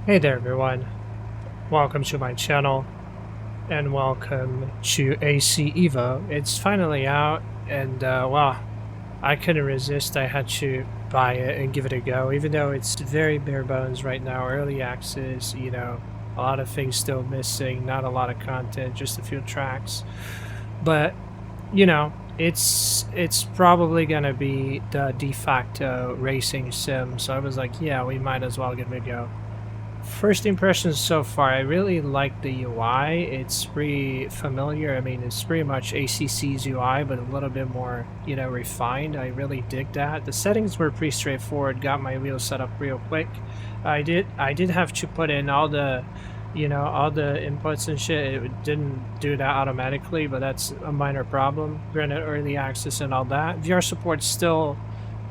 Hey there everyone, welcome to my channel and welcome to AC Evo. It's finally out and well, I couldn't resist. I had to buy it and give it a go even though it's very bare bones right now, early access, a lot of things still missing, not a lot of content, just a few tracks. But, it's probably gonna be the de facto racing sim, so I was like, yeah, we might as well give it a go. First impressions so far, I really like the UI. It's pretty familiar. I mean, it's pretty much ACC's UI, but a little bit more, refined. I really dig that. The settings were pretty straightforward. Got my wheels set up real quick. I did have to put in all the, all the inputs and shit. It didn't do that automatically, but that's a minor problem. Granted, early access and all that. VR support's still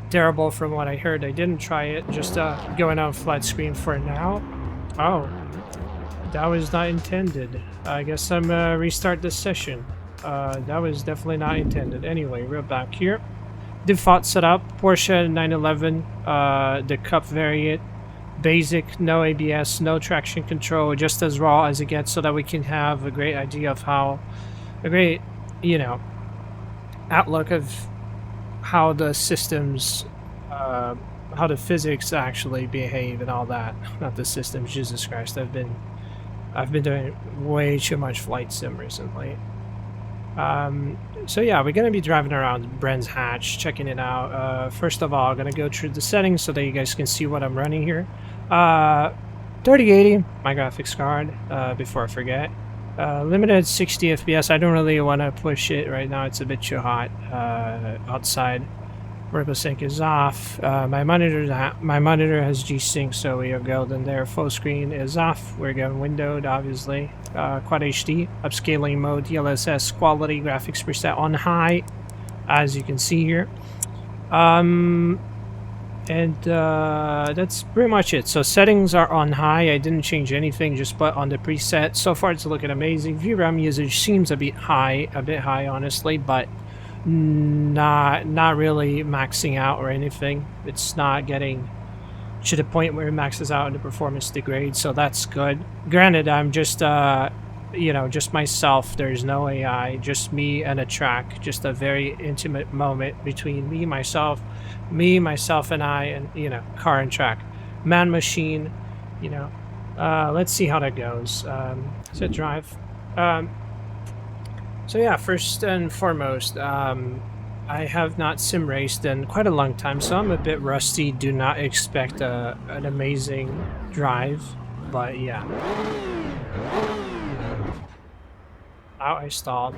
terrible from what I heard. I didn't try it. Just going on flat screen for now. Oh, that was not intended. I guess I'm restart this session. That was definitely not intended. Anyway, we're back here. Default setup, Porsche 911, the Cup variant. Basic, no ABS, no traction control, just as raw as it gets so that we can have a great idea of how, a great, outlook of how the systems how the physics actually behave and all that. Not the systems, Jesus Christ. I've been doing way too much flight sim recently. So yeah, we're gonna be driving around Brands Hatch, checking it out. First of all, I'm gonna go through the settings so that you guys can see what I'm running here. 3080, my graphics card, before I forget. Limited 60 FPS. I don't really want to push it right now. It's a bit too hot outside. Vertical sync is off. My monitor has G-Sync, so we are golden there. Full screen is off. We're going windowed, obviously. Quad HD, upscaling mode, DLSS, quality, graphics preset on high, as you can see here. That's pretty much it. So settings are on high. I didn't change anything, just put on the preset. So far it's looking amazing. VRAM usage seems a bit high honestly, but not really maxing out or anything. It's not getting to the point where it maxes out and the performance degrades, so that's good. Granted, I'm just just myself. There's no AI, just me and a track, just a very intimate moment between me, myself and I, and car and track, man machine. Let's see how that goes. So drive. So yeah, first and foremost, I have not sim raced in quite a long time, so I'm a bit rusty. Do not expect an amazing drive, but yeah. Oh, I stalled.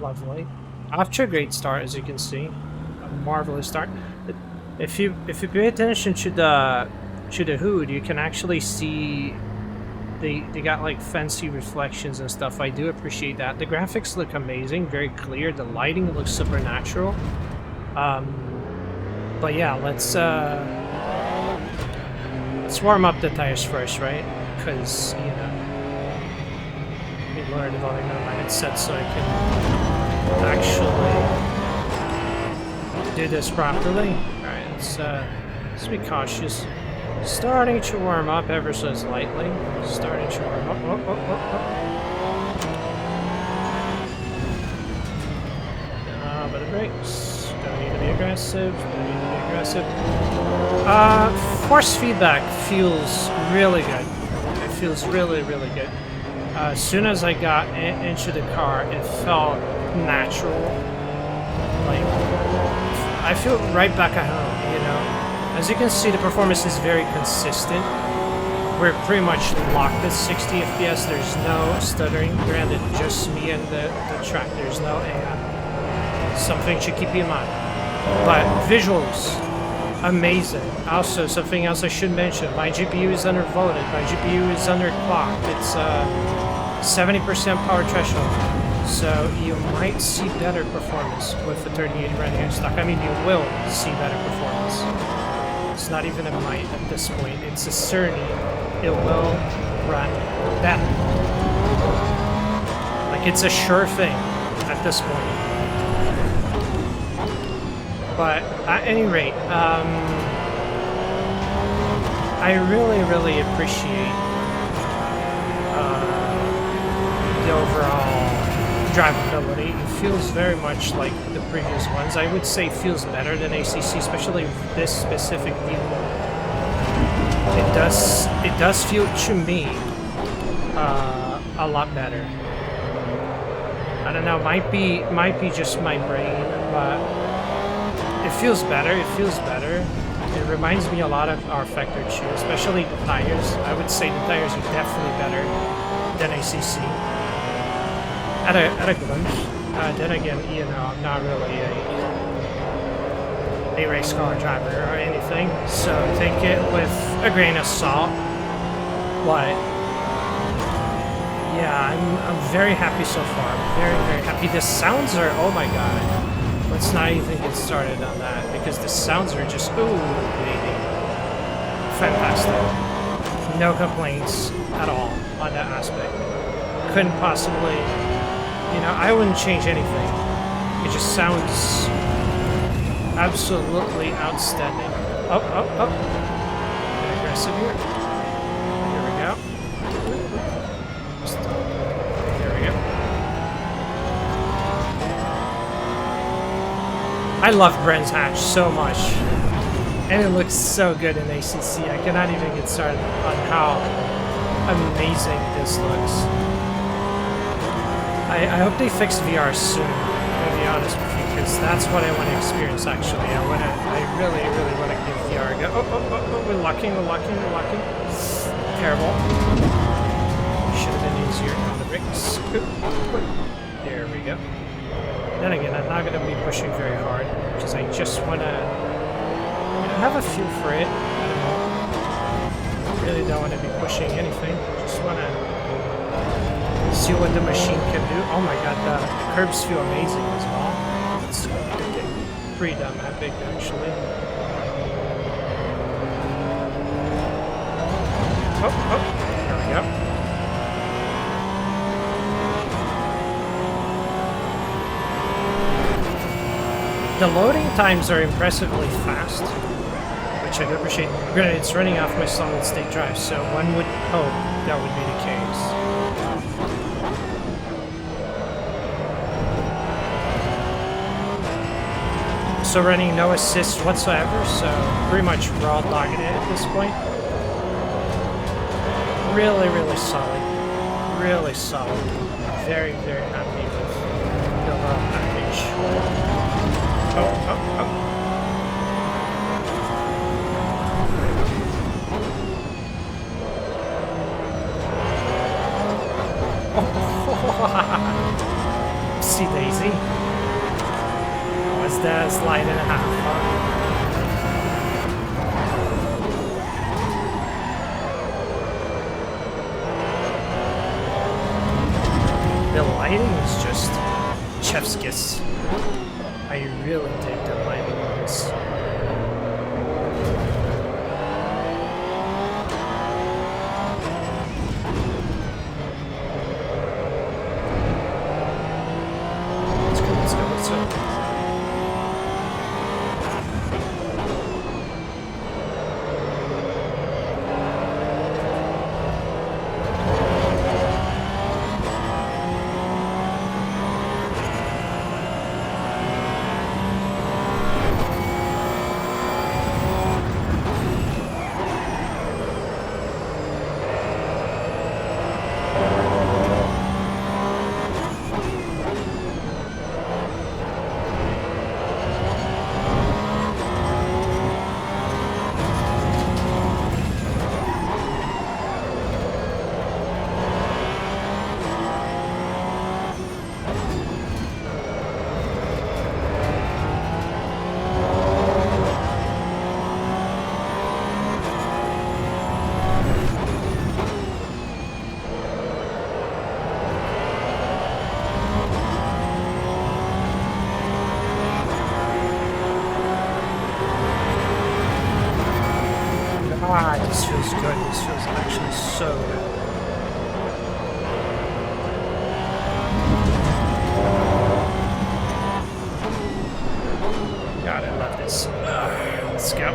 Lovely. Off to a great start, as you can see. A marvelous start. If you pay attention to the hood, you can actually see they got like fancy reflections and stuff. I do appreciate that. The graphics look amazing, very clear. The lighting looks supernatural. But yeah, let's warm up the tires first, right? Because let me lower the volume on my headset so I can actually do this properly. All right, let's be cautious. Starting to warm up ever so slightly. Starting to warm up. But the brakes. Don't need to be aggressive. Force feedback feels really good. It feels really, really good. As soon as I got into the car, it felt natural. Like, I feel right back at home, As you can see, the performance is very consistent. We're pretty much locked at 60 FPS. There's no stuttering. Granted, just me and the track. There's no AI. Something to keep in mind. But visuals, amazing. Also, something else I should mention. My GPU is undervolted. My GPU is underclocked. It's 70% power threshold. So you might see better performance with the 3080 running in stock. I mean, you will see better performance. It's not even a might at this point. It's a certainty. It will run better. Like, it's a sure thing at this point. But at any rate, I really appreciate the overall drivability. It feels very much like the previous ones. I would say it feels better than ACC, especially this specific vehicle. It does feel to me a lot better. I don't know, might be just my brain, but it feels better. It feels better. It reminds me a lot of our Factor 2, especially the tires. I would say the tires are definitely better than ACC. At a glimpse. Then again, you know, I'm not really a race car driver or anything, so take it with a grain of salt. But yeah, I'm very happy so far. Very happy. The sounds are, oh my god. Let's not even get started on that, because the sounds are just, ooh, baby. Fantastic. No complaints at all on that aspect. Couldn't possibly, you know, I wouldn't change anything. It just sounds absolutely outstanding. Oh. Get aggressive here. Here we go. There we go. I love Brands Hatch so much, and it looks so good in ACC. I cannot even get started on how amazing this looks. I hope they fix VR soon, to be honest with you, because that's what I want to experience. Actually, I really want to give VR a go. Oh, we're locking. Terrible. Should have been easier on the brakes. There we go. Then again, I'm not going to be pushing very hard, because I just want to, you know, have a feel for it. I don't know. Really don't want to be pushing anything. Just want to see what the machine can do. Oh my god, the curbs feel amazing as well. It's pretty damn epic, actually. Oh, there we go. The loading times are impressively fast, which I do appreciate. Granted, it's running off my solid state drive, so one would hope that would be the case. So running no assist whatsoever, so pretty much raw dogging it at this point. Really solid. Really solid. Very happy with the overall package. Oh. See Daisy. Was the slide and a half, huh? The lighting is just chef's kiss. I really dig the lighting on this. Let's go. This feels good. This feels actually so good. God, I love this. Let's go.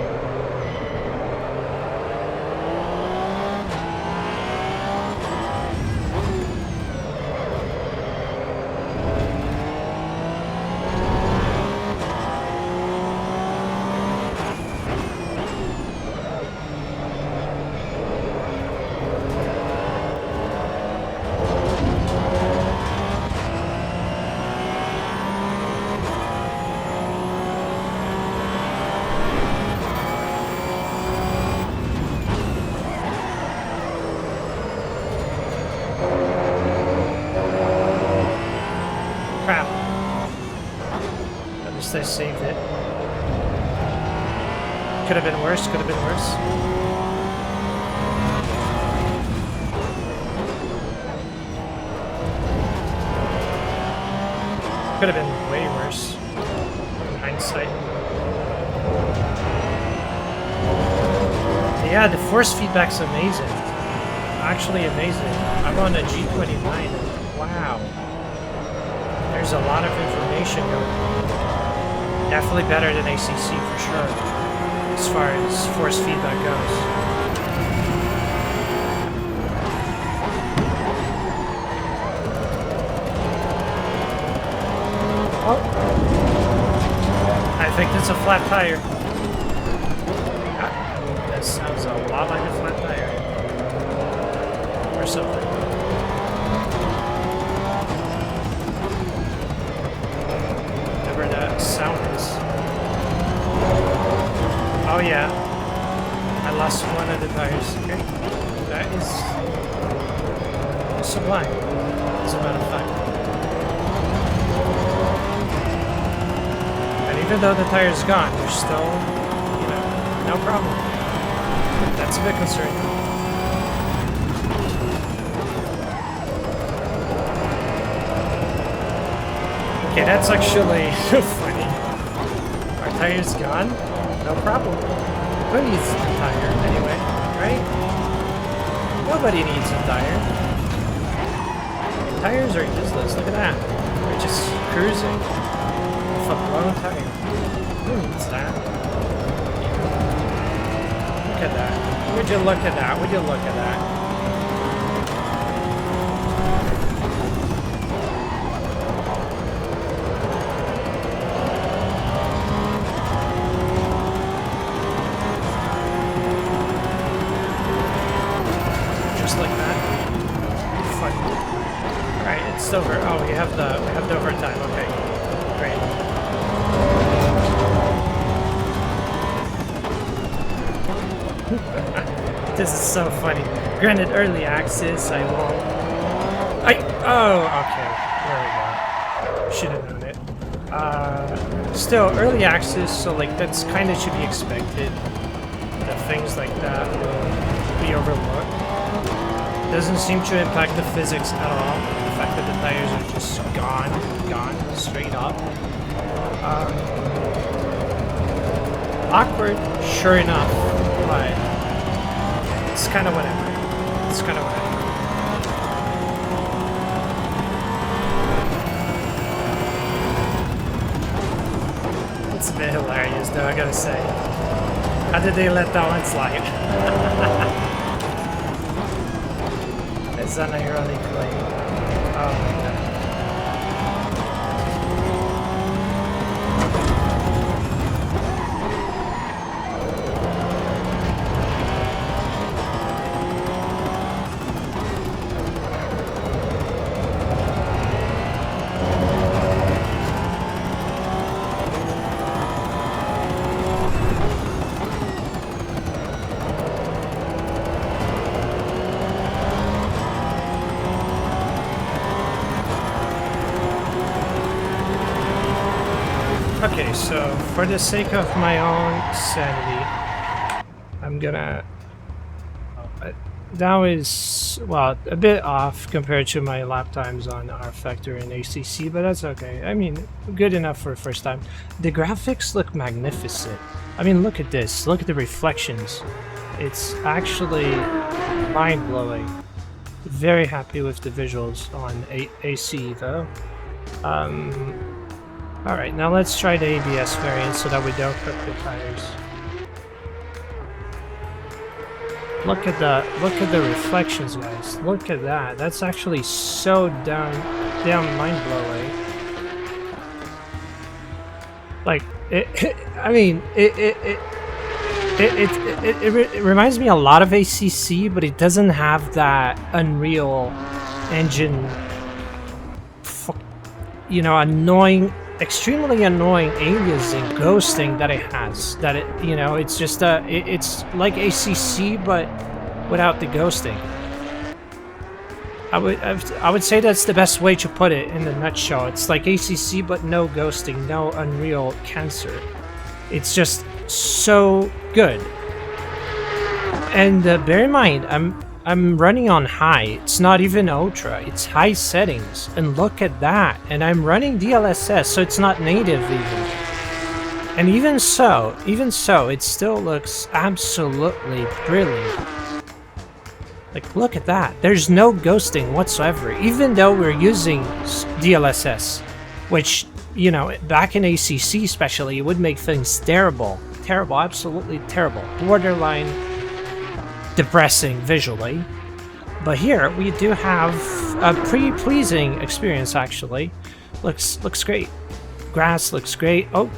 just saved it. Could have been worse, could have been worse. Could have been way worse in hindsight. Yeah, the force feedback's amazing. Actually amazing. I'm on a G29. Wow. There's a lot of information going on. Definitely better than ACC for sure, as far as force feedback goes. Oh. I think it's a flat tire. That sounds a lot like a flat tire. Or something. Whatever that sound is. Oh yeah. I lost one of the tires. Okay. That is sublime, as a matter of fact. And even though the tire's gone, there's still, you know, no problem. That's a bit concerning. Okay, that's actually funny. Our tire's gone? No problem. Who needs a tire anyway, right? Nobody needs a tire. Tires are useless, look at that. We're just cruising with a blown tire. Who needs that? Look at that. Would you look at that? Would you look at that? Just like that. Fun. Alright, it's over. Oh, we have the overtime. Okay. Great. This is so funny. Granted, early access, I won't. Oh, okay. There we go. Should have known it. Still, early access, so like that's kind of should be expected. That things like that will be overlooked. Doesn't seem to impact the physics at all. The fact that the tires are just gone, straight up. Awkward, sure enough, but it's kind of whatever. It's kind of whatever. It's a bit hilarious, though, I gotta say. How did they let that one slide? It's unironically. Oh my god. Okay, so for the sake of my own sanity, I'm gonna... that was, well, a bit off compared to my lap times on R-Factor and ACC, but that's okay. I mean, good enough for first time. The graphics look magnificent. I mean, look at this. Look at the reflections. It's actually mind-blowing. Very happy with the visuals on AC, though. Alright, now let's try the ABS variant so that we don't cook the tires. Look at the reflections, guys. Look at that. That's actually so damn mind-blowing. Like I mean, it reminds me a lot of ACC, but it doesn't have that Unreal Engine, you know, extremely annoying aliasing, ghosting that it has. That it, you know, it's just it's like ACC but without the ghosting. I would say that's the best way to put it in a nutshell. It's like ACC, but no ghosting, no Unreal cancer. It's just so good. And bear in mind, I'm running on high. It's not even ultra. It's high settings. And look at that. And I'm running DLSS, so it's not native even. And even so, it still looks absolutely brilliant. Like, look at that. There's no ghosting whatsoever, even though we're using DLSS, which, you know, back in ACC especially, it would make things terrible. Terrible, absolutely terrible. Borderline depressing visually. But here, we do have a pretty pleasing experience, actually. Looks great. Grass looks great. Oh,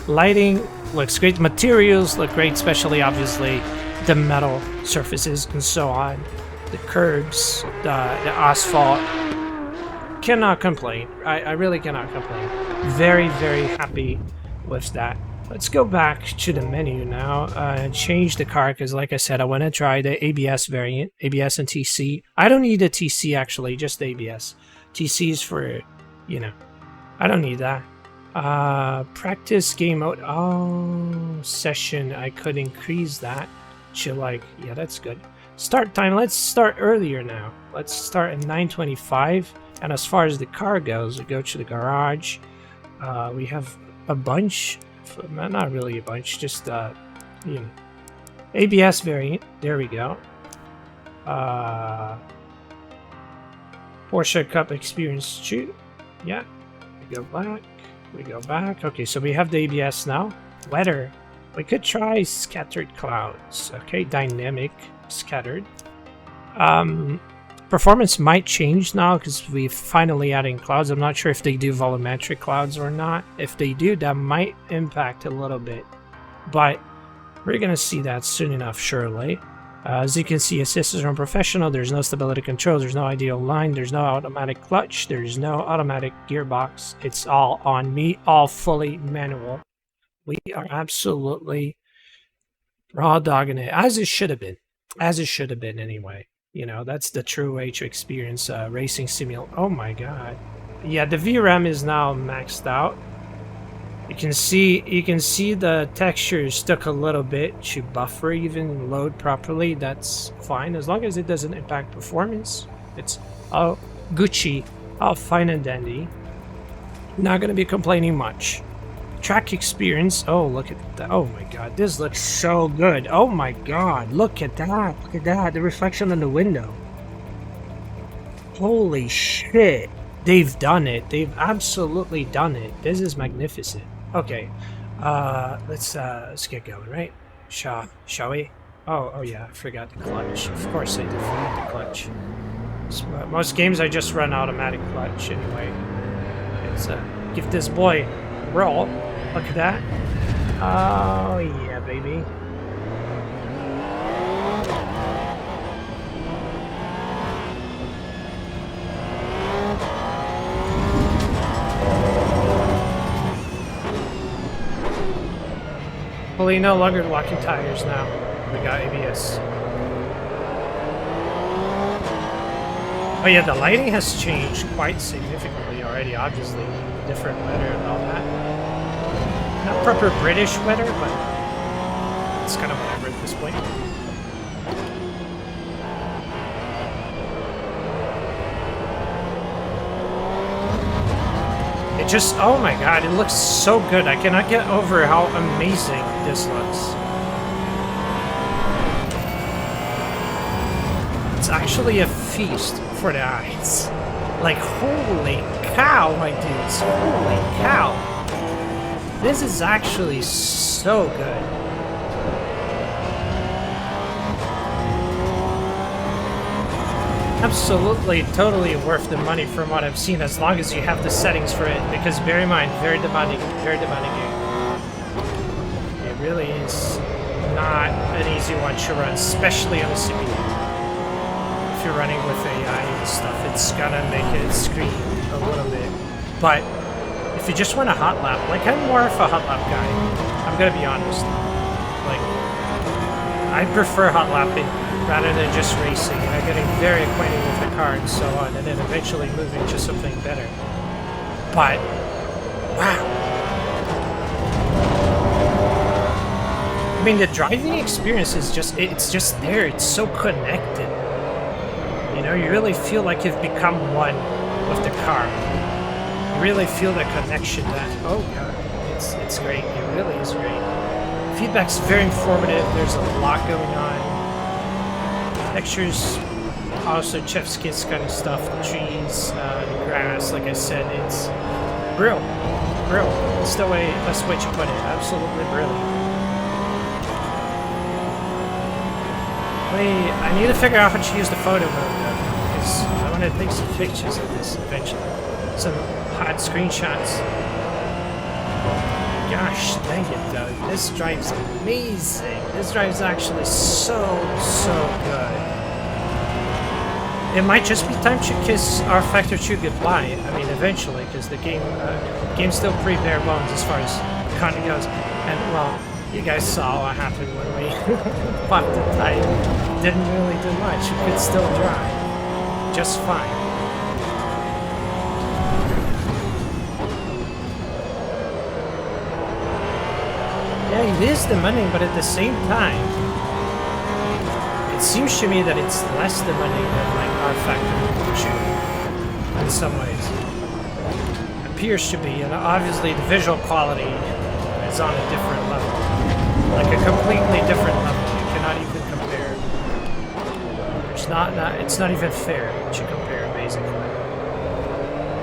lighting looks great. Materials look great, especially, obviously, the metal surfaces and so on. The curbs, the asphalt. Cannot complain. I really cannot complain. Very, very happy with that. Let's go back to the menu now and change the car because, like I said, I want to try the ABS variant, ABS and TC. I don't need a TC, actually, just ABS. TC is for, you know, I don't need that. Practice game mode. Oh, session. I could increase that to, like, yeah, that's good. Start time. Let's start earlier now. Let's start at 9:25. And as far as the car goes, we go to the garage. We have a bunch. Not really a bunch, just you know, ABS variant. There we go. Porsche Cup Experience 2. Yeah. We go back. We go back. Okay, so we have the ABS now. Weather. We could try scattered clouds. Okay, dynamic scattered. Performance might change now because we're finally adding clouds. I'm not sure if they do volumetric clouds or not. If they do, that might impact a little bit. But we're going to see that soon enough, surely. As you can see, assist is on professional. There's no stability control. There's no ideal line. There's no automatic clutch. There's no automatic gearbox. It's all on me, all fully manual. We are absolutely raw dogging it, as it should have been. As it should have been, anyway. You know, that's the true way to experience racing simulator. Oh my god. Yeah, the VRAM is now maxed out. You can see the textures took a little bit to buffer even load properly. That's fine as long as it doesn't impact performance. It's all Gucci, all fine and dandy. Not gonna be complaining much. Track experience. Oh, look at that. Oh my god, this looks so good. Oh my god, look at that. Look at that. The reflection on the window. Holy shit. They've done it. They've absolutely done it. This is magnificent. Okay. Let's get going, right? Shall we? Oh yeah, I forgot the clutch. Of course I did forget the clutch. So, most games I just run automatic clutch anyway. Let's give this boy a roll. Look at that. Oh, yeah, baby. Well, no longer locking tires now. We got ABS. Oh yeah, the lighting has changed quite significantly already, obviously. Different weather and all that. Not proper British weather, but it's kind of whatever at this point. It just, oh my god, it looks so good. I cannot get over how amazing this looks. It's actually a feast for the eyes. Like, holy cow, my dudes. Holy cow. This is actually so good. Absolutely, totally worth the money from what I've seen, as long as you have the settings for it. Because bear in mind, very demanding game. It really is not an easy one to run, especially on a simulator. If you're running with AI and stuff, it's gonna make it scream a little bit. But if you just want a hot lap, like, I'm more of a hot lap guy. I'm gonna be honest. Like, I prefer hot lapping rather than just racing, you know, getting very acquainted with the car and so on, and then eventually moving to something better. But, wow. I mean, the driving experience is just, it's just there. It's so connected. You know, you really feel like you've become one with the car. You really feel the connection that, oh god, it's great. It really is great. Feedback's very informative. There's a lot going on. Textures, also chef's kiss kind of stuff. The trees, the grass, like I said, it's brilliant. Brilliant. That's the best way to put it. Absolutely brilliant. Wait, I need to figure out how to use the photo mode though, because I want to take some pictures of this eventually. Some hot screenshots. Gosh dang it though, this drive's amazing. This drive's actually so good. It might just be time to kiss our Factor 2 goodbye. I mean, eventually, because the game's still pretty bare bones as far as content goes. And, well, you guys saw what happened when we popped the tire. Didn't really do much. You could still drive just fine. Yeah, it is demanding, but at the same time, it seems to me that it's less demanding than like our Factor 2 in some ways. It appears to be, and obviously the visual quality is on a different level. Like a completely different level. You cannot even compare. It's not even fair to compare, basically.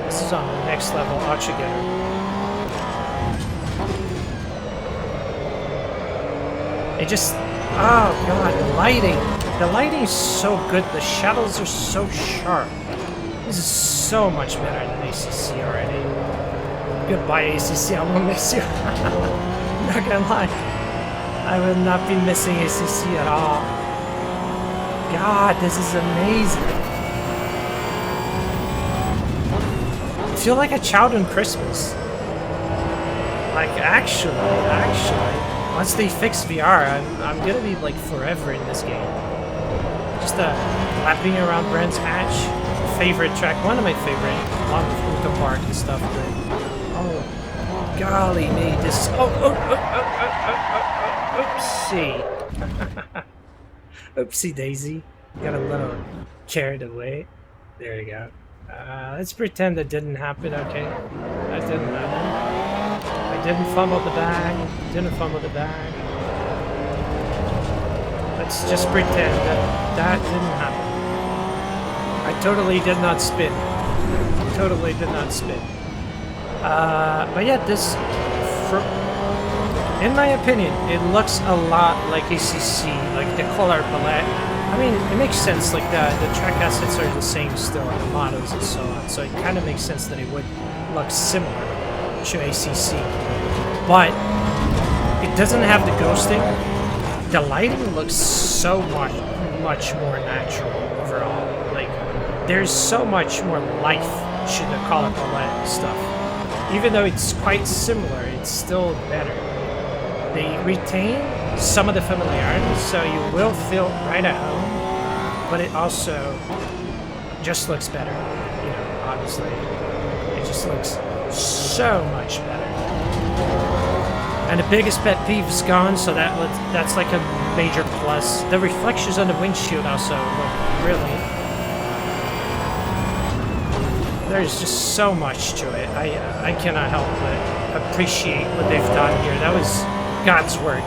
This is on the next level altogether. It just, oh god, the lighting. The lighting is so good. The shadows are so sharp. This is so much better than ACC already. Goodbye, ACC. I will miss you. I'm not gonna lie. I will not be missing ACC at all. God, this is amazing. I feel like a child on Christmas. Like, actually, once they fix VR, I'm gonna be like forever in this game. Just lapping around Brands Hatch, favorite track, one of my favorite, along with Luca Park and stuff. But, oh, golly me, this. Oopsie. Oopsie daisy. Got a little carried away. There you go. Let's pretend that didn't happen, okay? That didn't happen. I didn't fumble the bag. Didn't fumble the bag. Let's just pretend that didn't happen. I totally did not spin. Totally did not spin. But yeah, this... in my opinion, it looks a lot like ACC, like the color palette. I mean, it makes sense, like the track assets are the same still, the models and so on, so it kind of makes sense that it would look similar to ACC. But it doesn't have the ghosting. The lighting looks so much more natural overall. Like, there's so much more life to the color palette stuff. Even though it's quite similar, it's still better. They retain some of the familiarity, so you will feel right at home, but it also just looks better, you know, obviously. It just looks so much better. And the biggest pet peeve is gone, so that's like a major plus. The reflections on the windshield also look really... There's just so much to it. I cannot help but appreciate what they've done here. That was God's work,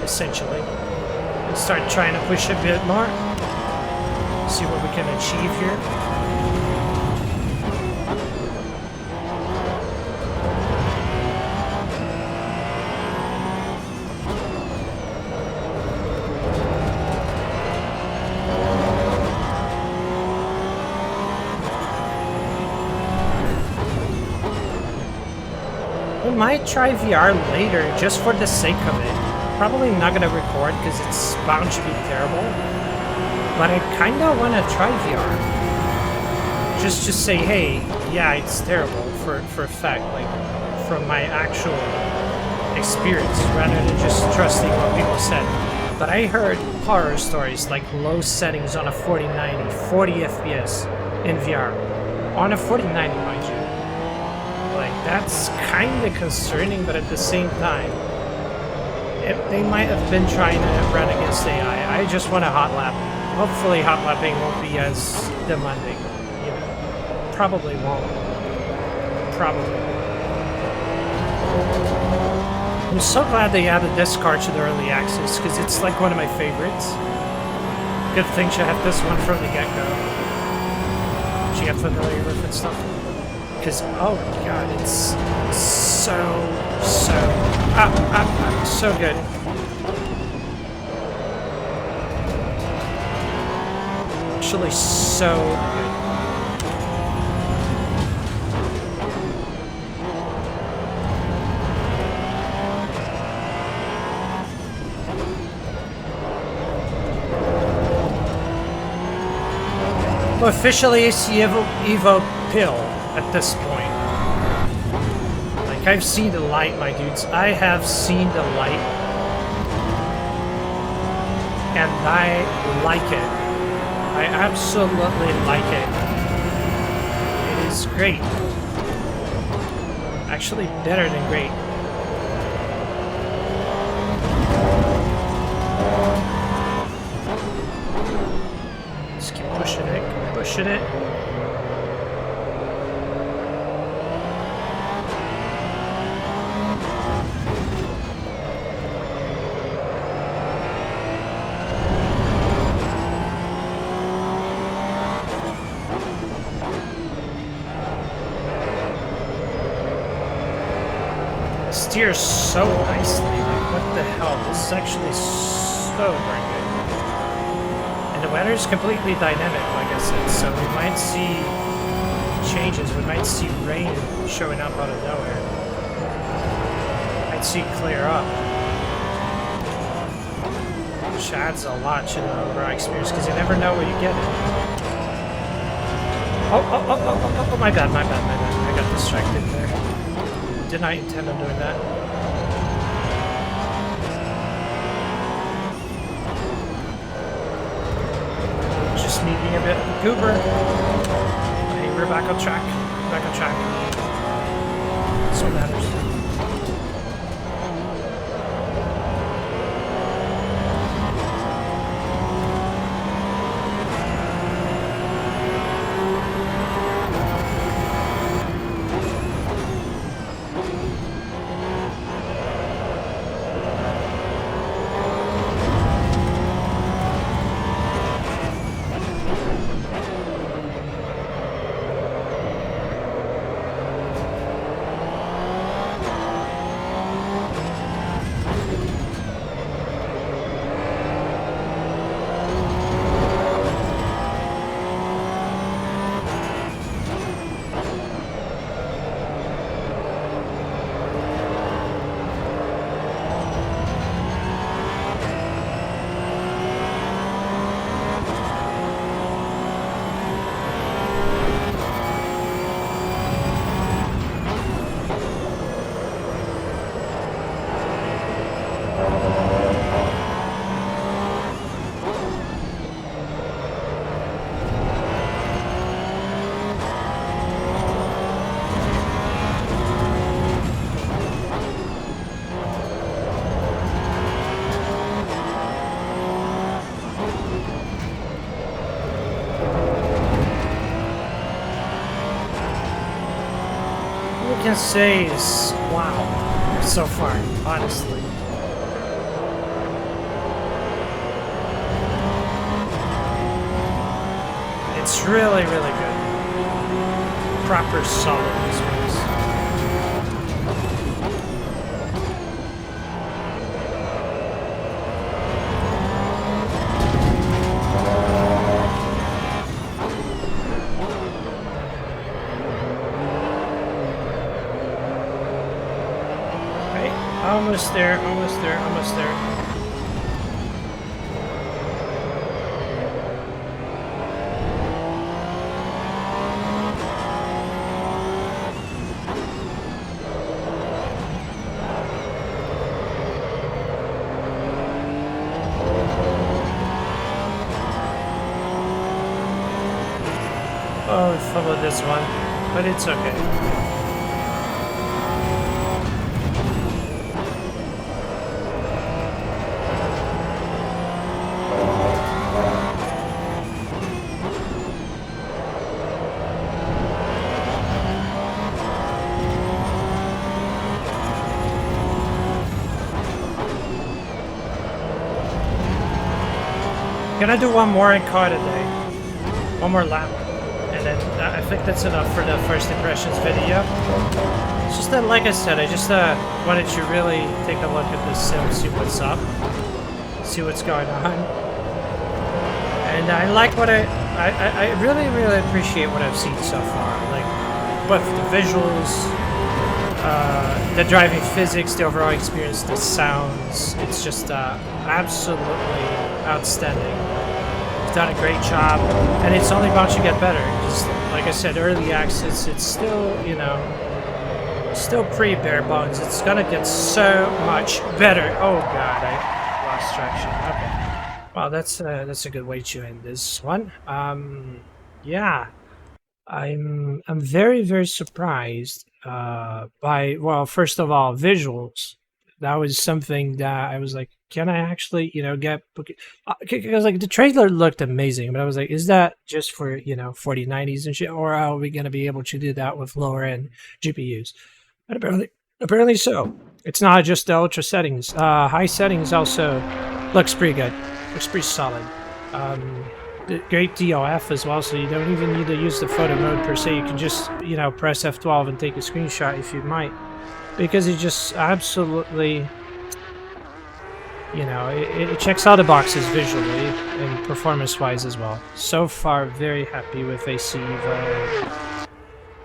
essentially. Let's start trying to push a bit more. See what we can achieve here. I might try VR later just for the sake of it. Probably not gonna record because it's bound to be terrible. But I kinda wanna try VR. Just to say, hey, yeah, it's terrible for a fact, like from my actual experience, rather than just trusting what people said. But I heard horror stories like low settings on a 4090, 40 FPS in VR. On a 4090, mind you. Like, that's kind of concerning, but at the same time, they might have been trying to run against AI. I just want a hot lap. Hopefully hot lapping won't be as demanding. You know, probably won't. Probably. I'm so glad they added this car to the early access, because it's like one of my favorites. Good thing to have this one from the get-go. She got familiar with and stuff. Because, oh god, it's so good. Actually, so good. Well, officially, it's the Evo pill at this point. Like, I've seen the light, my dudes. I have seen the light. And I like it. I absolutely like it. It is great. Actually, better than great. Just keep pushing it, keep pushing it. Steers so nicely. Like, what the hell? This is actually so darn good. And the weather is completely dynamic, like I said, so we might see changes. We might see rain showing up out of nowhere. Might see it clear up. Which adds a lot to the overall experience, because you never know where you get it. Oh, my bad. I got distracted there. Did not intend on doing that. Just me being a bit of a goober. Hey, we're back on track. Back on track. That's what matters. I can say is wow so far, honestly. It's really good. Proper solid experience. Almost there, almost there, almost there. Oh, we followed this one, but it's okay. Can I do one more in car today? One more lap. And then I think that's enough for the first impressions video. It's just that, like I said, I just wanted to really take a look at this sim, see what's up, see what's going on. And I like what I really appreciate what I've seen so far. Like, both the visuals, the driving physics, the overall experience, the sounds. It's just absolutely outstanding. It's done a great job, and it's only bound to get better. Just like I said, early access, it's still, you know, still pretty bare bones. It's gonna get so much better. Oh god, I lost traction. Okay, well that's a good way to end this one. Yeah, I'm very surprised by, well, first of all, visuals. That was something that I was like, can I actually, you know, get, because like the trailer looked amazing, but I was like, is that just for, you know, 4090s and shit, or are we going to be able to do that with lower end GPUs? And apparently so. It's not just the ultra settings. High settings also looks pretty good. Looks pretty solid. Great DOF as well, so you don't even need to use the photo mode per se. You can just, you know, press F12 and take a screenshot if you might, because it just absolutely, you know, it checks all the boxes visually and performance-wise as well. So far, very happy with AC Evo.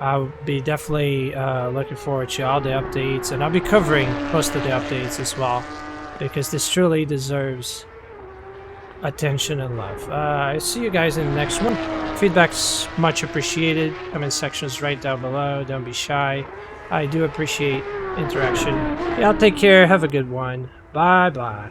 I'll be definitely looking forward to all the updates, and I'll be covering most of the updates as well, because this truly deserves attention and love. I see you guys in the next one. Feedback's much appreciated. Comment sections right down below. Don't be shy. I do appreciate interaction. Yeah, take care. Have a good one. Bye bye.